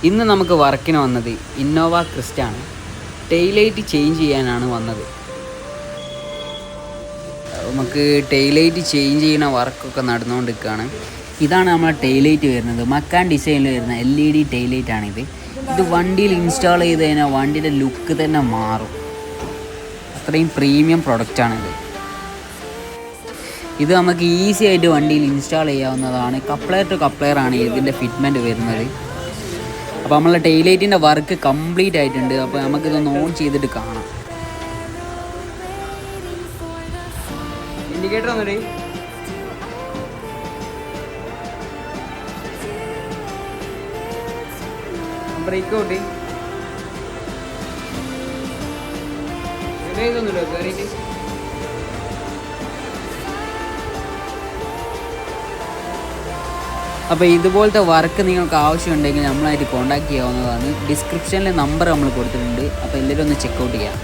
ഇന്ന് നമുക്ക് വർക്കിന് വന്നത് ഇന്നോവ ക്രിസ്റ്റയാണ്. ടെയിലൈറ്റ് ചേഞ്ച് ചെയ്യാനാണ് വന്നത്. നമുക്ക് ടെയിലൈറ്റ് ചേഞ്ച് ചെയ്യുന്ന വർക്കൊക്കെ നടന്നുകൊണ്ടിരിക്കുകയാണ്. ഇതാണ് നമ്മളെ ടെയിലൈറ്റ് വരുന്നത്. മക്കാൻ ഡിസൈനിൽ വരുന്ന LED ടെയിലൈറ്റാണിത്. ഇത് വണ്ടിയിൽ ഇൻസ്റ്റാൾ ചെയ്ത് കഴിഞ്ഞാൽ വണ്ടിയുടെ ലുക്ക് തന്നെ മാറും. അത്രയും പ്രീമിയം പ്രൊഡക്റ്റാണിത്. ഇത് നമുക്ക് ഈസി ആയിട്ട് വണ്ടിയിൽ ഇൻസ്റ്റാൾ ചെയ്യാവുന്നതാണ്. കപ്ലെയർ ടു കപ്ലെയറാണ് ഇതിൻ്റെ ഫിറ്റ്മെൻറ്റ് വരുന്നത്. അപ്പോൾ നമ്മളെ ടെയിലൈറ്റിൻ്റെ വർക്ക് കംപ്ലീറ്റ് ആയിട്ടുണ്ട്. അപ്പോൾ നമുക്കിതൊന്ന് ഓൺ ചെയ്തിട്ട് കാണാം. ഇൻഡിക്കേറ്റർ ഒന്നുകൂടി. ബ്രേക്ക് ഔട്ട് ഇതൊന്നുമില്ലോ കയറിയിട്ട്. അപ്പോൾ ഇതുപോലത്തെ വർക്ക് നിങ്ങൾക്ക് ആവശ്യമുണ്ടെങ്കിൽ നമ്മളായിട്ട് കോൺടാക്ട് ചെയ്യാവുന്നതാണ്. ഡിസ്ക്രിപ്ഷനിൽ നമ്പർ നമ്മൾ കൊടുത്തിട്ടുണ്ട്. അപ്പോൾ എല്ലാവരും ഒന്ന് ചെക്കൗട്ട് ചെയ്യാം.